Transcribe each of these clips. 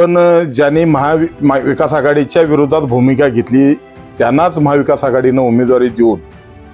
पण ज्यांनी महाविकास आघाडीच्या विरोधात भूमिका घेतली त्यांनाच महाविकास आघाडीनं उमेदवारी देऊन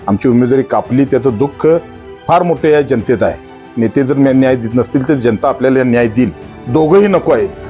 आमची उमेदवारी कापली, त्याचं दुःख फार मोठे या जनतेत आहे। नेते जर न्याय देत नसतील तर जनता आपल्याला न्याय देईल। दोघंही नको आहेत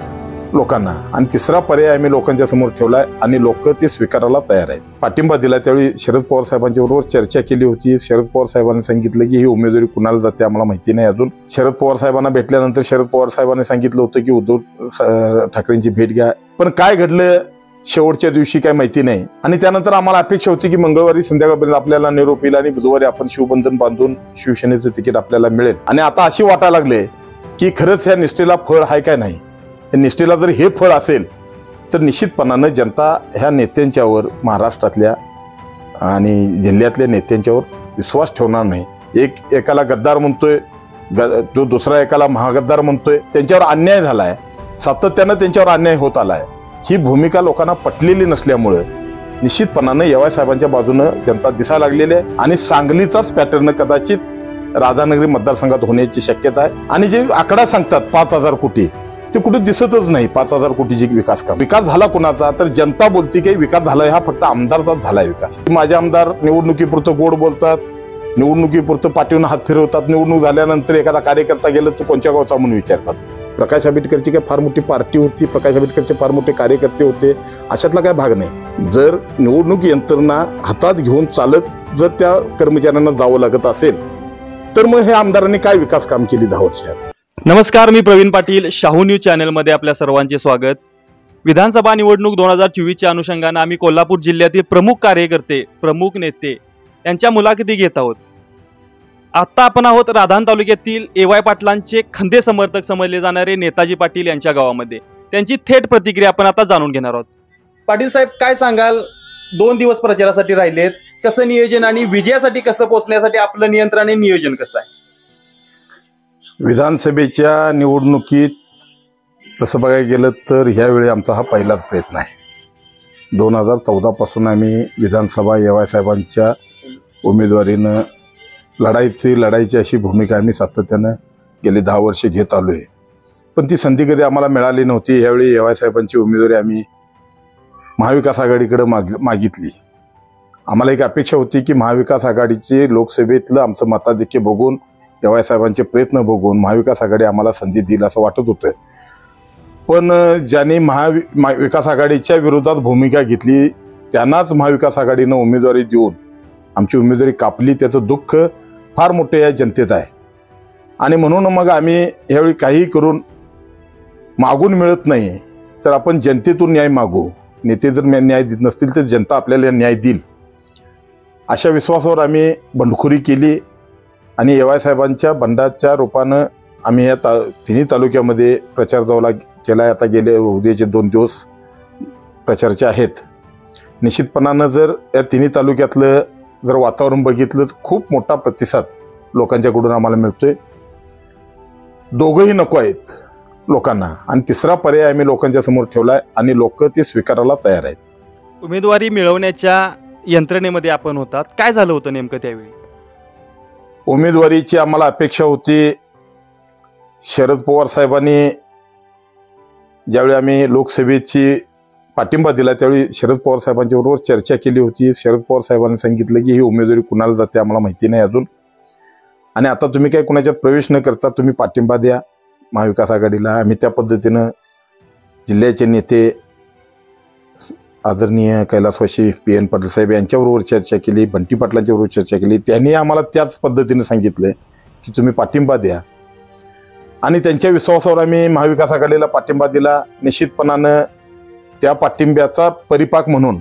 लोकांना, आणि तिसरा पर्याय आम्ही लोकांच्या समोर ठेवलाय आणि लोक ते स्वीकारायला तयार आहेत। पाठिंबा दिला त्यावेळी शरद पवार साहेबांच्या बरोबर चर्चा केली होती। शरद पवार साहेबांनी सांगितलं की ही उमेदवारी कुणाला जाते आम्हाला माहिती नाही अजून। शरद पवार साहेबांना भेटल्यानंतर शरद पवार साहेबांनी सांगितलं होतं की उद्धव ठाकरेंची भेट घ्या, पण काय घडलं शेवटच्या दिवशी काय माहिती नाही। आणि त्यानंतर आम्हाला अपेक्षा होती की मंगळवारी संध्याकाळपर्यंत आपल्याला निरोप येईल आणि बुधवारी आपण शिवबंधन बांधून शिवसेनेचं तिकीट आपल्याला मिळेल। आणि आता अशी वाटायला लागले की खरंच ह्या निष्ठेला फळ आहे काय नाही। निष्ठेला जर हे फळ असेल तर निश्चितपणानं जनता ह्या नेत्यांच्यावर, महाराष्ट्रातल्या आणि जिल्ह्यातल्या नेत्यांच्यावर विश्वास ठेवणार नाही। एकाला गद्दार म्हणतोय, तो दुसरा एकाला महागद्दार म्हणतोय, त्यांच्यावर अन्याय झालाय, सातत्यानं त्यांच्यावर अन्याय होत आलाय। ही भूमिका लोकांना पटलेली नसल्यामुळे निश्चितपणानं येवाय साहेबांच्या बाजूनं जनता दिसायला लागलेली आहे आणि सांगलीचाच पॅटर्न कदाचित राधानगरी मतदारसंघात होण्याची शक्यता आहे। आणि जे आकडा सांगतात 5,000 कोटी, ते कुठे दिसतच नाही। 5,000 कोटीची विकास झाला कुणाचा, तर जनता बोलते की विकास झाला, हा फक्त आमदारचाच झालाय विकास। माझे आमदार निवडणुकीपुरतं गोड बोलतात, निवडणुकीपुरतं पाठीवून हात फिरवतात, निवडणूक झाल्यानंतर एखादा कार्यकर्ता गेलं तो कोणत्या गावचा म्हणून विचारतात। प्रकाश आंबेडकरची काय फार मोठी पार्टी होती, प्रकाश आंबेडकरचे फार मोठे कार्यकर्ते होते, अशातला काय भाग नाही। जर निवडणूक यंत्रणा हातात घेऊन चालत जर त्या कर्मचाऱ्यांना जावं लागत असेल तर मग हे आमदारांनी काय विकास काम केली 10 वर्षात। नमस्कार, मी प्रवीण पाटील, शाहू न्यूज चॅनलमध्ये आपल्या सर्वांचे स्वागत। विधानसभा निवडणूक 2024च्या अनुषंगाने आम्ही कोल्हापूर जिल्ह्यातील प्रमुख कार्यकर्ते, प्रमुख नेते यांच्या मुलाखती घेत आहोत। आता आपण आहोत राधान तालुक्यातील ए.वाय. पाटलांचे खंदे समर्थक समजले जाणारे नेताजी पाटील यांच्या गावामध्ये। त्यांची थेट प्रतिक्रिया आपण आता जाणून घेणार आहोत। पाटील साहेब, काय सांगाल? 2 दिवस प्रचारासाठी राहिलेत, कसं नियोजन आणि विजयासाठी कसं पोहोचण्यासाठी आपलं नियंत्रण आणि नियोजन कसं आहे? विधानसभेच्या निवडणुकीत तसं बघायला गेलं तर ह्यावेळी आमचा हा पहिलाच प्रयत्न आहे। 2014 पासून आम्ही विधानसभा येवाय साहेबांच्या उमेदवारीनं लढायची अशी भूमिका आम्ही सातत्यानं गेली 10 वर्षे घेत आलो आहे, पण ती संधी कधी आम्हाला मिळाली नव्हती। यावेळी येवाय साहेबांची उमेदवारी आम्ही महाविकास आघाडीकडे मागितली। आम्हाला एक अपेक्षा होती की महाविकास आघाडीचे लोकसभेतलं आमचं मताधिक्य बघून, येवाय साहेबांचे प्रयत्न बघून महाविकास आघाडी आम्हाला संधी देईल असं वाटत होतं। पण ज्यांनी महाविकास आघाडीच्या विरोधात भूमिका घेतली त्यांनाच महाविकास आघाडीनं उमेदवारी देऊन आमची उमेदवारी कापली, त्याचं दुःख फार मोठे या जनतेत आहे। आणि म्हणून मग आम्ही यावेळी काही करून मागून मिळत नाही तर आपण जनतेतून न्याय मागू। नेते जर न्याय देत नसतील तर जनता आपल्याला न्याय देईल, अशा विश्वासावर आम्ही बंडखोरी केली आणि येवाय साहेबांच्या बंडाच्या रूपानं आम्ही या तिन्ही तालुक्यामध्ये प्रचार दौरा केला। आता गेले उद्याचे 2 दिवस प्रचाराचे आहेत। निश्चितपणानं जर या तिन्ही तालुक्यातलं जर वातावरण बघितलं तर खूप मोठा प्रतिसाद लोकांच्याकडून आम्हाला मिळतोय। दोघंही नको आहेत लोकांना, आणि तिसरा पर्याय आम्ही लोकांच्या समोर ठेवलाय आणि लोक ते स्वीकारायला तयार आहेत। उमेदवारी मिळवण्याच्या यंत्रणेमध्ये आपण होतात, काय झालं होतं नेमकं त्यावेळी? उमेदवारीची आम्हाला अपेक्षा होती। शरद पवार साहेबांनी ज्यावेळी आम्ही लोकसभेची पाठिंबा दिला त्यावेळी शरद पवार साहेबांच्या बरोबर चर्चा केली होती। शरद पवार साहेबांनी सांगितलं की ही उमेदवारी कुणाला जाते आम्हाला माहिती नाही अजून, आणि आता तुम्ही काही कुणाच्यात प्रवेश न करता तुम्ही पाठिंबा द्या महाविकास आघाडीला। आम्ही त्या पद्धतीनं जिल्ह्याचे नेते आदरणीय कैलासवासी P.N. पाटील साहेब यांच्याबरोबर चर्चा केली, बंटी पाटलांच्या बरोबर चर्चा केली। त्यांनी आम्हाला त्याच पद्धतीने सांगितलं की तुम्ही पाठिंबा द्या, आणि त्यांच्या विश्वासावर आम्ही महाविकास आघाडीला पाठिंबा दिला। निश्चितपणानं त्या पाठिंब्याचा परिपाक म्हणून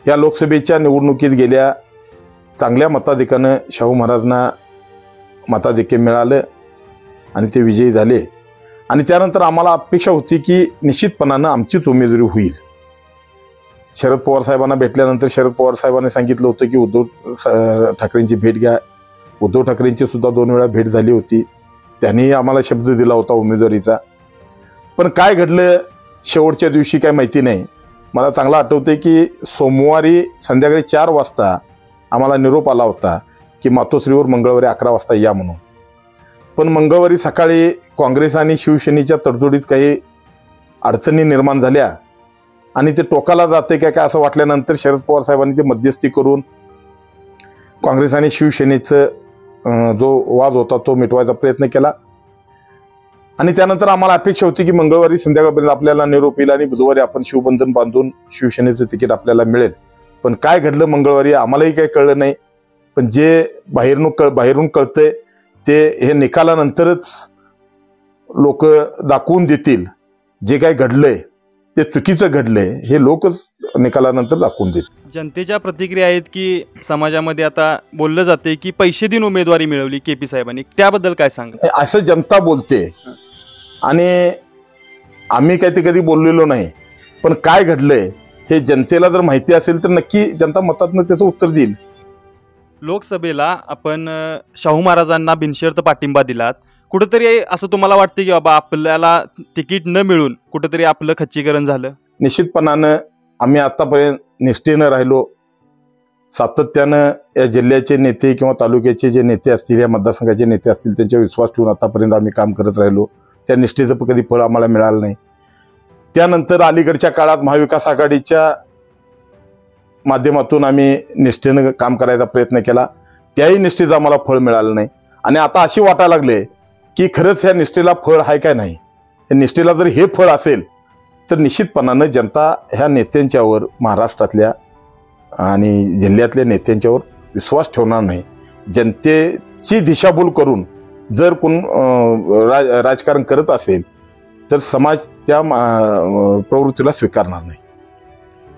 या लोकसभेच्या निवडणुकीत गेल्या चांगल्या मताधिक्यानं शाहू महाराजांना मताधिक्य मिळालं आणि ते विजयी झाले। आणि त्यानंतर आम्हाला अपेक्षा होती की निश्चितपणानं आमचीच उमेदवारी होईल। शरद पवार साहेबांना भेटल्यानंतर शरद पवार साहेबांनी सांगितलं होतं की उद्धव ठाकरेंची भेट घ्या। उद्धव ठाकरेंची सुद्धा 2 वेळा भेट झाली होती, त्यांनी आम्हाला शब्द दिला होता उमेदवारीचा, पण काय घडलं शेवटच्या दिवशी काय माहिती नाही। मला चांगलं आठवतंय की सोमवारी संध्याकाळी 4 वाजता आम्हाला निरोप आला होता की मातोश्रीवर मंगळवारी 11 वाजता या म्हणून, पण मंगळवारी सकाळी काँग्रेस आणि शिवसेनेच्या तडजोडीत काही अडचणी निर्माण झाल्या आणि ते टोकाला जाते काय काय असं वाटल्यानंतर शरद पवार साहेबांनी ते मध्यस्थी करून काँग्रेस आणि शिवसेनेचं जो वाद होता तो मिटवायचा प्रयत्न केला. आणि त्यानंतर आम्हाला अपेक्षा होती की मंगळवारी संध्याकाळपर्यंत आपल्याला निरोप येईल आणि बुधवारी आपण शिवबंधन बांधून शिवसेनेचं तिकीट आपल्याला मिळेल. पण काय घडलं मंगळवारी आम्हालाही काही कळलं नाही. पण जे बाहेरून कळतंय ते हे निकालानंतरच लोक दाखवून देतील. जे काही घडलंय ते चुकीचं घडलंय हे लोकच निकालानंतर दाखवून देतील. जनतेच्या प्रतिक्रिया आहेत की समाजामध्ये आता बोललं जाते की पैसे देऊन उमेदवारी मिळवली KP साहेबांनी, त्याबद्दल काय सांगा? असं जनता बोलते आणि आम्ही काही ते कधी बोललेलो नाही. पण काय घडलंय हे जनतेला जर माहिती असेल तर नक्की जनता मतातनं त्याचं उत्तर देईल. लोकसभेला आपण शाहू महाराजांना बिनशर्त पाठिंबा दिलात. कुठंतरी असं तुम्हाला वाटतं की बाबा आपल्याला तिकीट न मिळून कुठंतरी आपलं खच्चीकरण झालं? निश्चितपणानं आम्ही आतापर्यंत निष्ठेनं राहिलो. सातत्यानं या जिल्ह्याचे नेते किंवा तालुक्याचे जे नेते असतील, या मतदारसंघाचे नेते असतील, त्यांच्यावर विश्वास ठेवून आतापर्यंत आम्ही काम करत राहिलो. त्या निष्ठेचं कधी फळ आम्हाला मिळालं नाही. त्यानंतर अलीकडच्या काळात महाविकास आघाडीच्या माध्यमातून आम्ही निष्ठेनं काम करायचा प्रयत्न केला. त्याही निष्ठेचं आम्हाला फळ मिळालं नाही. आणि आता अशी वाटायला लागले की खरंच ह्या निष्ठेला फळ आहे काय नाही. या निष्ठेला जर हे फळ असेल तर निश्चितपणानं जनता ह्या नेत्यांच्यावर, महाराष्ट्रातल्या आणि जिल्ह्यातल्या नेत्यांच्यावर विश्वास ठेवणार नाही. जनतेची दिशाभूल करून जर कोण राजकारण करत असेल तर समाज त्या प्रवृत्तीला स्वीकारणार नाही.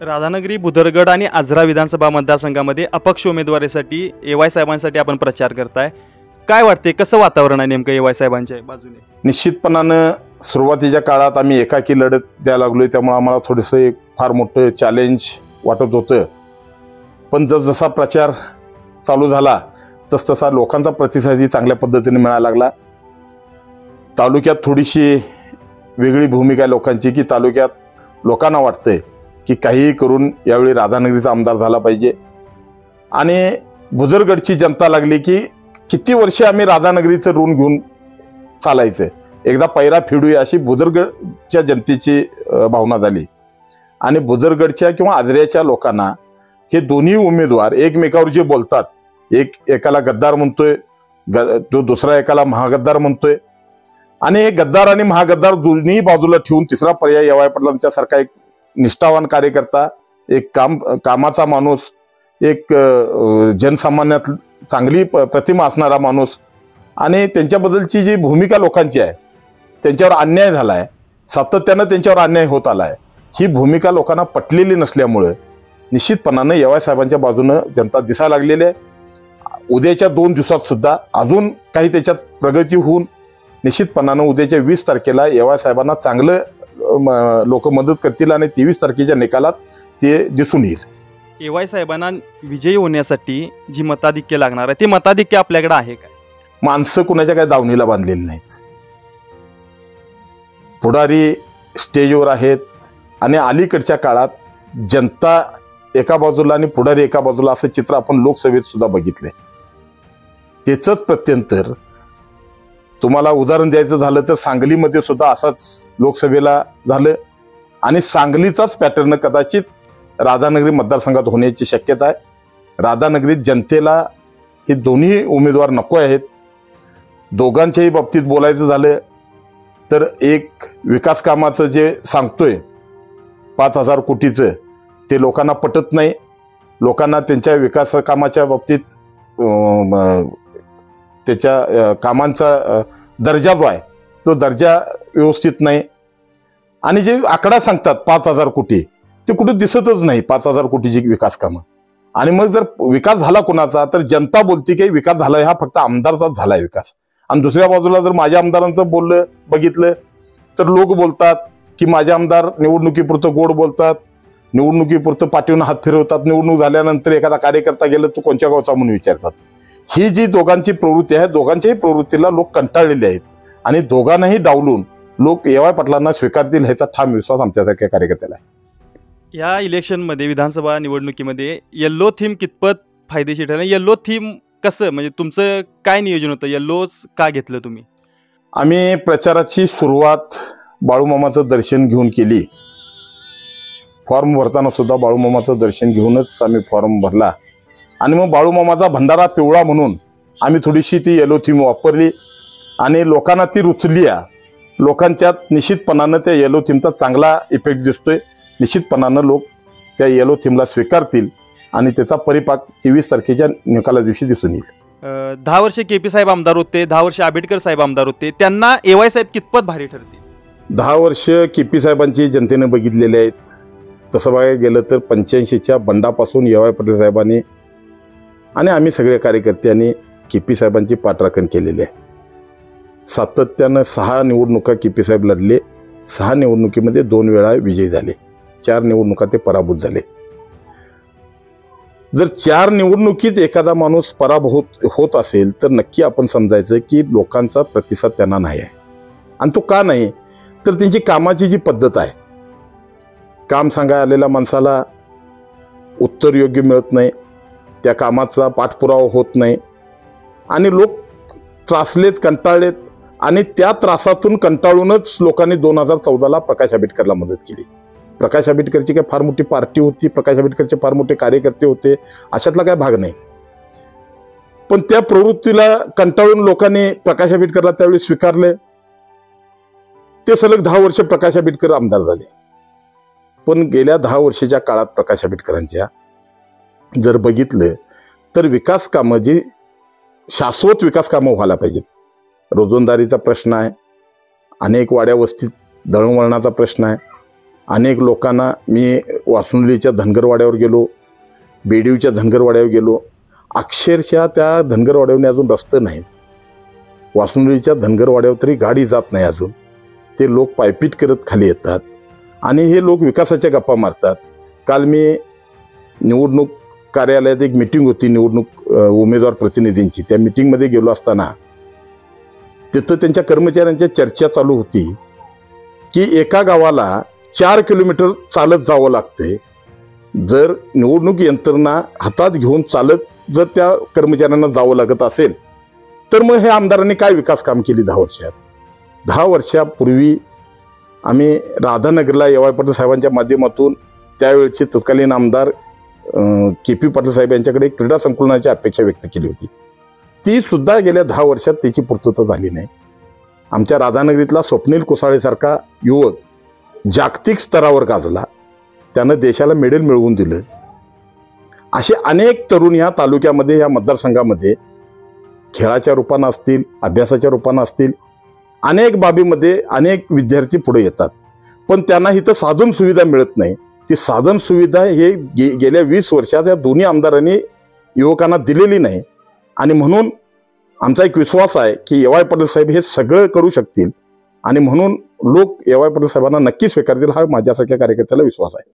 राधानगरी, बुदरगड आणि आजरा विधानसभा मतदारसंघामध्ये अपक्ष उमेदवारीसाठी AY साहेबांसाठी आपण प्रचार करताय. काय वाटते, कसं वातावरण आहे नेमकं AY साहेबांच्या बाजूने? निश्चितपणानं सुरुवातीच्या काळात आम्ही एकाकी लढत द्यायला लागलोय, त्यामुळे आम्हाला थोडंसं एक फार मोठं चॅलेंज वाटत होतं. पण जसजसा प्रचार चालू झाला तसतसा लोकांचा प्रतिसादही चांगल्या पद्धतीने मिळायला लागला. तालुक्यात थोडीशी वेगळी भूमिका आहे लोकांची की तालुक्यात लोकांना वाटतंय की काहीही करून यावेळी राधानगरीचा आमदार झाला पाहिजे. आणि बुजरगडची जनता लागली की किती वर्षे आम्ही राधानगरीचं ऋण घेऊन चालायचं, एकदा पैरा फेडूया अशी बुजरगडच्या जनतेची भावना झाली. आणि बुजरगडच्या किंवा आजऱ्याच्या लोकांना हे दोन्ही उमेदवार एकमेकावर जे बोलतात, एकाला गद्दार म्हणतोय, तो दुसरा एकाला महागद्दार म्हणतोय. आणि हे गद्दार आणि महागद्दार दोन्ही बाजूला ठेवून तिसरा पर्याय AY पाटलांच्यासारखा एक निष्ठावान कार्यकर्ता, एक कामाचा माणूस, एक जनसामान्यात चांगली प्रतिमा असणारा माणूस आणि त्यांच्याबद्दलची जी भूमिका लोकांची आहे, त्यांच्यावर अन्याय झाला आहे, सातत्यानं त्यांच्यावर अन्याय होत आला आहे, ही भूमिका लोकांना पटलेली नसल्यामुळं निश्चितपणानं AY साहेबांच्या बाजूनं जनता दिसायला लागलेली आहे. उद्याच्या 2 दिवसात सुद्धा अजून काही त्याच्यात प्रगती होऊन निश्चितपणानं उद्याच्या 20 तारखेला AY साहेबांना चांगलं लोक मदत करतील आणि 23 तारखेच्या निकालात ते दिसून येईल. AY साहेबांना विजयी होण्यासाठी जी मताधिक्य लागणार आहे ते मताधिक्य आपल्याकडे आहे का? माणसं कुणाच्या काही दावणीला बांधलेली नाहीत. पुढारी स्टेजवर आहेत आणि अलीकडच्या काळात जनता एका बाजूला आणि पुढारी एका बाजूला असं चित्र आपण लोकसभेत सुद्धा बघितलंय. त्याचंच प्रत्यंतर तुम्हाला उदाहरण द्यायचं झालं तर सांगलीमध्ये सुद्धा असाच लोकसभेला झालं आणि सांगलीचाच पॅटर्न कदाचित राधानगरी मतदारसंघात होण्याची शक्यता आहे. राधानगरीत जनतेला हे दोन्ही उमेदवार नको आहेत. दोघांच्याही बाबतीत बोलायचं झालं तर एक विकास कामाचं जे सांगतोय 5,000 कोटीचं ते लोकांना पटत नाही. लोकांना त्यांच्या विकास कामाच्या बाबतीत त्याच्या कामांचा दर्जा जो आहे तो दर्जा व्यवस्थित नाही. आणि जे आकडा सांगतात 5,000 कोटी ते कुठे दिसतच नाही. 5,000 कोटीची विकास कामं. आणि मग जर विकास झाला कोणाचा तर जनता बोलते की विकास झाला, हा फक्त आमदारचाच झालाय विकास. आणि दुसऱ्या बाजूला जर माझ्या आमदारांचं बघितलं तर लोक बोलतात की माझे आमदार निवडणुकीपुरतं गोड बोलतात, निवडणुकीपुरतं पाठीवून हात फिरवतात, निवडणूक झाल्यानंतर एखादा कार्यकर्ता गेलं तो कोणत्या गावचा म्हणून विचारतात. ही जी दोघांची प्रवृत्ती आहे, दोघांच्याही प्रवृत्तीला लोक कंटाळलेले आहेत आणि दोघांनाही डावलून लोक AY पाटलांना स्वीकारतील ह्याचा ठाम विश्वास आमच्यासारख्या कार्यकर्त्याला आहे. या इलेक्शनमध्ये, विधानसभा निवडणुकीमध्ये येल्लो थीम कितपत फायदेशीर ठरेल? येल्लो थीम कसं, म्हणजे तुमचं काय नियोजन होतं? येल्लोच का घेतलं तुम्ही? आम्ही प्रचाराची सुरुवात बाळूमामाचं दर्शन घेऊन केली. फॉर्म भरताना सुद्धा बाळूमामाचं दर्शन घेऊनच आम्ही फॉर्म भरला. आणि मग बाळूमामाचा भंडारा पिवळा म्हणून आम्ही थोडीशी ती येलो थीम वापरली आणि लोकांना ती रुचली आहे. लोकांच्यात निश्चितपणानं त्या येलो थीमचा चांगला इफेक्ट दिसतोय. निश्चितपणानं लोक त्या येलो थीमला स्वीकारतील आणि त्याचा परिपाक 23 तारखेच्या निकाला दिवशी दिसून येईल. 10 वर्षे केपी साहेब आमदार होते, 10 वर्षे आंबेडकर साहेब आमदार होते, त्यांना AY साहेब कितपत भारी ठरतील? 10 वर्ष केपी साहेबांची जनतेने बघितलेले आहेत. तसं बघायला गेलं तर 85च्या बंडापासून AY पाटील साहेबांनी आणि आम्ही सगळे कार्यकर्त्यांनी केपी साहेबांची पाठराखण केलेली आहे. सातत्यानं 6 निवडणुका केपी साहेब लढले. 6 निवडणुकीमध्ये 2 वेळा विजयी झाले. 4 निवडणुका ते पराभूत झाले. जर 4 निवडणुकीत एखादा माणूस पराभूत होत असेल तर नक्की आपण समजायचं की लोकांचा प्रतिसाद त्यांना नाही आहे. आणि तो का नाही तर त्यांची कामाची जी पद्धत आहे, काम सांगायला आलेल्या माणसाला उत्तर योग्य मिळत नाही, त्या कामाचा पाठपुरावा होत नाही आणि लोक त्रासलेत, कंटाळलेत आणि त्या त्रासातून कंटाळूनच लोकांनी 2014ला प्रकाश आंबेडकरला मदत केली. प्रकाश आंबेडकरची काय फार मोठी पार्टी होती, प्रकाश आंबेडकरचे फार मोठे कार्यकर्ते होते, अशातला काय भाग नाही. पण त्या प्रवृत्तीला कंटाळून लोकांनी प्रकाश आंबेडकरला त्यावेळी स्वीकारले. ते सलग 10 वर्ष प्रकाश आंबेडकर आमदार झाले. पण गेल्या 10 वर्षाच्या काळात प्रकाश आंबेडकरांच्या जर बघितलं तर विकास कामं जी शाश्वत विकास कामं व्हायला पाहिजेत. रोजंदारीचा प्रश्न आहे, अनेक वाड्या वस्तीत दळणवळणाचा प्रश्न आहे. अनेक लोकांना मी वासुंडलीच्या धनगरवाड्यावर गेलो, बेडीवच्या धनगरवाड्यावर गेलो, अक्षरशः त्या धनगरवाड्यावरून अजून रस्ते नाहीत. वासुंडलीच्या धनगरवाड्यावर तरी गाडी जात नाही अजून. ते लोक पायपीट करत खाली येतात आणि हे लोक विकासाच्या गप्पा मारतात. काल मी निवडणूक कार्यालयात एक मीटिंग होती निवडणूक उमेदवार प्रतिनिधींची. त्या मीटिंगमध्ये गेलो असताना तिथं त्यांच्या कर्मचाऱ्यांच्या चर्चा चालू होती की एका गावाला 4 किलोमीटर चालत जावं लागते. जर निवडणूक यंत्रणा हातात घेऊन चालत जर त्या कर्मचाऱ्यांना जावं लागत असेल तर मग हे आमदारांनी काय विकास काम केली 10 वर्षात? 10 वर्षापूर्वी आम्ही राधानगरला AY पाटील साहेबांच्या माध्यमातून त्यावेळचे तत्कालीन आमदार KP पाटील साहेब यांच्याकडे क्रीडा संकुलनाची अपेक्षा व्यक्त केली होती. ती सुद्धा गेल्या 10 वर्षात त्याची पूर्तता झाली नाही. आमच्या राधानगरीतला स्वप्नील कुसाळेसारखा युवक जागतिक स्तरावर गाजला, त्यानं देशाला मेडल मिळवून दिलं. असे अनेक तरुण या तालुक्यामध्ये, या मतदारसंघामध्ये खेळाच्या रूपानं असतील, अभ्यासाच्या रूपानं असतील, अनेक बाबीमध्ये अनेक विद्यार्थी पुढे येतात. पण त्यांना इथं साधन सुविधा मिळत नाही. ती साधन सुविधा हे गेल्या 20 वर्षात या दोन्ही आमदारांनी युवकांना दिलेली नाही. आणि म्हणून आमचा एक विश्वास आहे की AY पाटील साहेब हे सगळं करू शकतील आणि म्हणून लोक AY पाटील साहेबांना नक्की स्वीकारतील हा माझ्यासारख्या कार्यकर्त्याला विश्वास आहे.